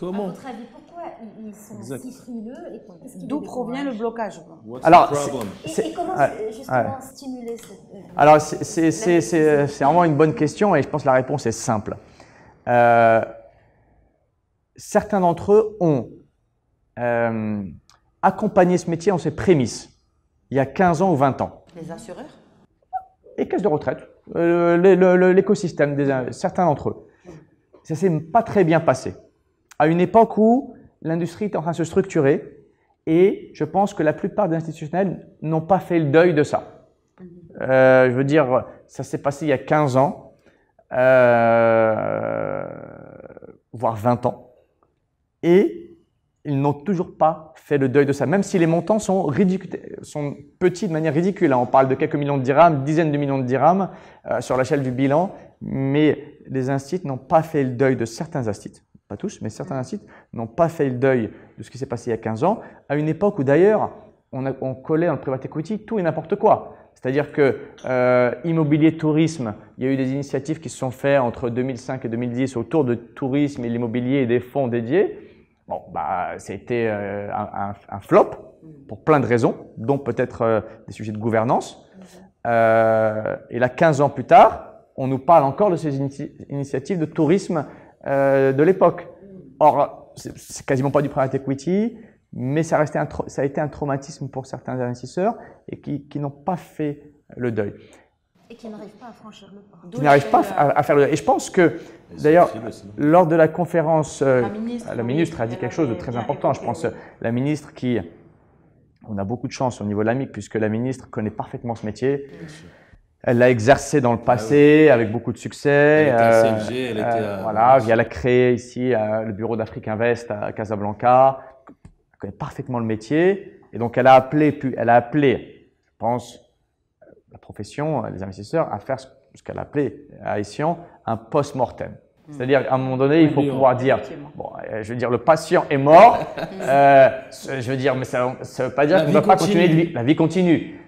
comment? À votre avis, pourquoi ils sont si frileux et qu'est-ce qui D'où les provient le décourage? blocage? Alors, Et comment justement stimuler cette… alors c'est vraiment une bonne question et je pense que la réponse est simple. Certains d'entre eux ont accompagné ce métier en ses prémices, il y a 15 ans ou 20 ans. Les assureurs? Les caisses de retraite, l'écosystème, certains d'entre eux. Ça ne s'est pas très bien passé. À une époque où l'industrie était en train de se structurer et je pense que la plupart des institutionnels n'ont pas fait le deuil de ça. Je veux dire, ça s'est passé il y a 15 ans, voire 20 ans, et ils n'ont toujours pas fait le deuil de ça, même si les montants sont petits de manière ridicule. On parle de quelques millions de dirhams, dizaines de millions de dirhams sur l'échelle du bilan, mais les instituts n'ont pas fait le deuil de certains instituts, pas tous, mais certains instituts n'ont pas fait le deuil de ce qui s'est passé il y a 15 ans, à une époque où d'ailleurs on collait dans le private equity tout et n'importe quoi. C'est-à-dire que immobilier, tourisme, il y a eu des initiatives qui se sont faites entre 2005 et 2010 autour de tourisme et l'immobilier et des fonds dédiés. Bon, c'était un flop pour plein de raisons, dont peut-être des sujets de gouvernance. Et là, 15 ans plus tard, on nous parle encore de ces initiatives de tourisme de l'époque. Or, c'est quasiment pas du private equity, mais ça a été un traumatisme pour certains investisseurs et qui n'ont pas fait le deuil. Et qui n'arrivent pas à franchir le pas. Qui n'arrivent pas à faire le deuil. Et je pense que, d'ailleurs, lors de la conférence, la ministre a dit quelque chose de très important. Je pense la ministre on a beaucoup de chance au niveau de l'AMIC puisque la ministre connaît parfaitement ce métier. Elle l'a exercé dans le passé avec beaucoup de succès. Elle était à CLG, elle était voilà, elle a créé ici le bureau d'Afrique Invest à Casablanca. Elle connaît parfaitement le métier. Et donc, elle a appelé, je pense, la profession, les investisseurs, à faire ce qu'elle appelait à Essian un post-mortem. C'est-à-dire, à un moment donné, il faut pouvoir dire, bon, je veux dire, le patient est mort. Je veux dire, mais ça ne veut pas dire qu'on ne doit pas continuer de vivre. La vie continue.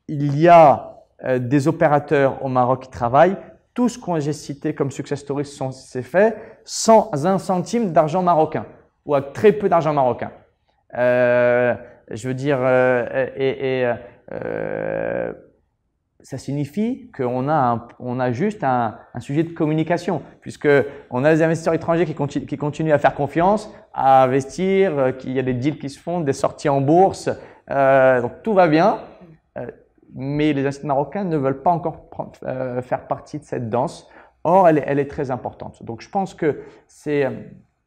Il y a des opérateurs au Maroc qui travaillent. Tout ce que j'ai cité comme success stories s'est fait sans un centime d'argent marocain ou avec très peu d'argent marocain. Je veux dire, ça signifie qu'on a juste un sujet de communication, puisque on a des investisseurs étrangers qui continuent à faire confiance, à investir, qu'il y a des deals qui se font, des sorties en bourse, donc tout va bien. Mais les instituts marocains ne veulent pas encore faire partie de cette danse. Or, elle est très importante. Donc, je pense que c'est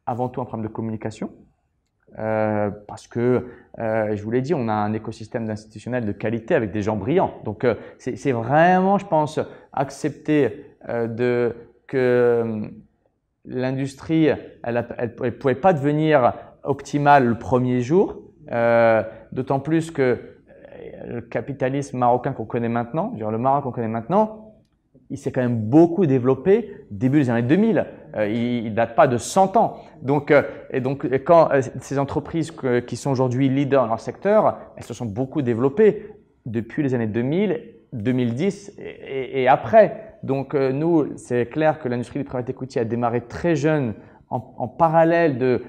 avant tout un problème de communication. Parce que, je vous l'ai dit, on a un écosystème d'institutionnels de qualité avec des gens brillants. Donc, c'est vraiment, je pense, accepter que l'industrie, elle ne pouvait pas devenir optimale le premier jour, d'autant plus que le capitalisme marocain qu'on connaît maintenant, le Maroc qu'on connaît maintenant, il s'est quand même beaucoup développé début des années 2000. Il ne date pas de 100 ans. Donc, quand ces entreprises qui sont aujourd'hui leaders dans leur secteur, elles se sont beaucoup développées depuis les années 2000, 2010 et après. Donc, nous, c'est clair que l'industrie du private equity a démarré très jeune en parallèle de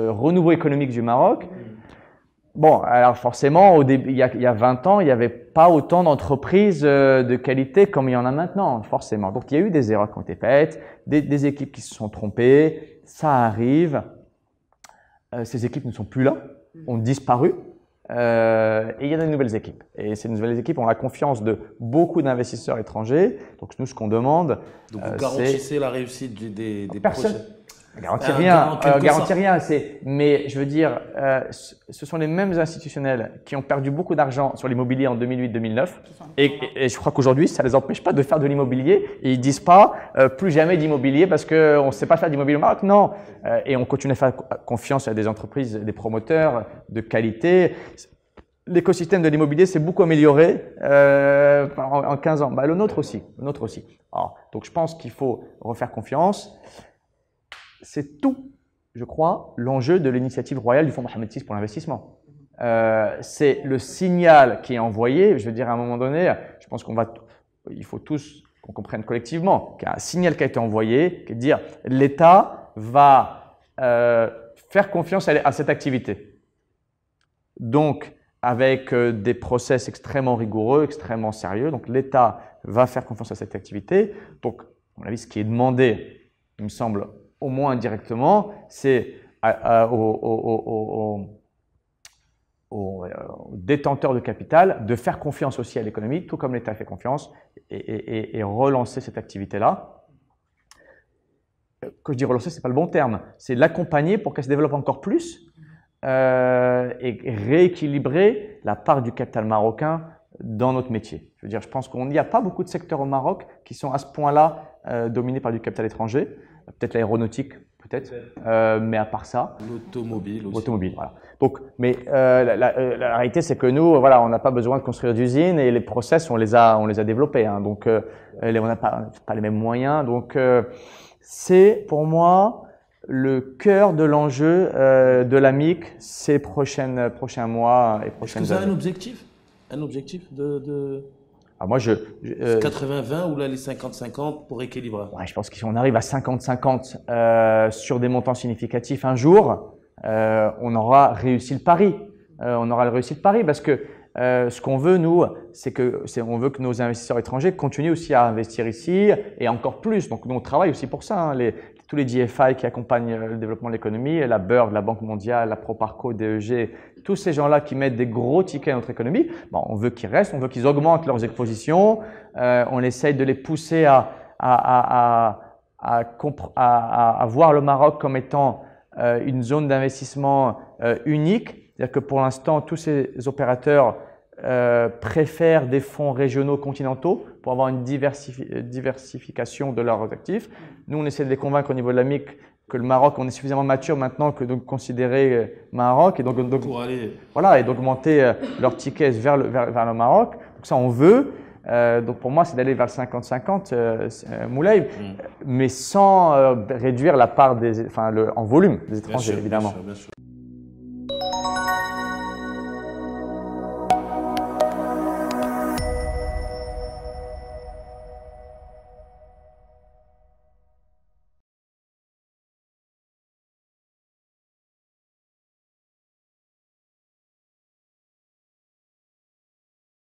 renouveau économique du Maroc. Bon, alors forcément, il y a 20 ans, il n'y avait pas autant d'entreprises de qualité comme il y en a maintenant, forcément. Donc, il y a eu des erreurs qui ont été faites, des équipes qui se sont trompées, ça arrive. Ces équipes ne sont plus là, ont disparu, et il y a de nouvelles équipes. Et ces nouvelles équipes ont la confiance de beaucoup d'investisseurs étrangers. Donc, nous, ce qu'on demande, donc vous garantissez la réussite des projets. Garantir rien, garantir rien. Mais je veux dire, ce sont les mêmes institutionnels qui ont perdu beaucoup d'argent sur l'immobilier en 2008-2009, et je crois qu'aujourd'hui, ça les empêche pas de faire de l'immobilier. Et ils disent pas plus jamais d'immobilier parce que on sait pas faire d'immobilier au Maroc. Non, et on continue à faire confiance à des entreprises, des promoteurs de qualité. L'écosystème de l'immobilier s'est beaucoup amélioré en 15 ans. Le nôtre aussi, Alors, donc, je pense qu'il faut refaire confiance. C'est tout, je crois, l'enjeu de l'initiative royale du Fonds Mohammed VI pour l'investissement. C'est le signal qui est envoyé. Je veux dire, à un moment donné, je pense il faut tous qu'on comprenne collectivement, qu'il y a un signal qui a été envoyé, qui est de dire l'État va faire confiance à cette activité. Donc, avec des process extrêmement rigoureux, extrêmement sérieux. Donc, l'État va faire confiance à cette activité. Donc, à mon avis, ce qui est demandé, il me semble, au moins indirectement, c'est aux détenteurs de capital de faire confiance aussi à l'économie, tout comme l'État fait confiance, et relancer cette activité-là. Quand je dis relancer, ce n'est pas le bon terme, c'est l'accompagner pour qu'elle se développe encore plus et rééquilibrer la part du capital marocain dans notre métier. Je veux dire, je pense qu'il n'y a pas beaucoup de secteurs au Maroc qui sont à ce point-là dominés par du capital étranger. Peut-être l'aéronautique, peut-être, mais à part ça… L'automobile aussi. L'automobile, voilà. Donc, mais la réalité, c'est que nous, voilà, on n'a pas besoin de construire d'usines et les process, on les a développés. Hein, donc, on n'a pas les mêmes moyens. Donc, c'est pour moi le cœur de l'enjeu de l'AMIC ces prochains mois et prochaines années. Est-ce que vous avez un objectif de… Ah, moi, 80-20 ou là les 50-50 pour équilibrer? Ouais, je pense que si on arrive à 50-50 sur des montants significatifs un jour, on aura réussi le pari. On aura réussi le pari parce que ce qu'on veut, nous, on veut que nos investisseurs étrangers continuent aussi à investir ici et encore plus. Donc, nous, on travaille aussi pour ça. Hein, tous les GFI qui accompagnent le développement de l'économie, la BERD, la Banque mondiale, la Proparco, DEG, tous ces gens-là qui mettent des gros tickets à notre économie, bon, on veut qu'ils restent, on veut qu'ils augmentent leurs expositions. On essaye de les pousser à voir le Maroc comme étant une zone d'investissement unique. C'est-à-dire que pour l'instant, tous ces opérateurs préfèrent des fonds régionaux continentaux pour avoir une diversification de leurs actifs. Nous, on essaie de les convaincre au niveau de l'AMIC que le Maroc, on est suffisamment mature maintenant que de considérer Maroc et donc pour aller… voilà, et d'augmenter leurs tickets vers le Maroc. Donc ça, on veut. Donc pour moi, c'est d'aller vers le 50-50, Moulay, mais sans réduire la part en volume des étrangers, bien sûr, évidemment. Bien sûr.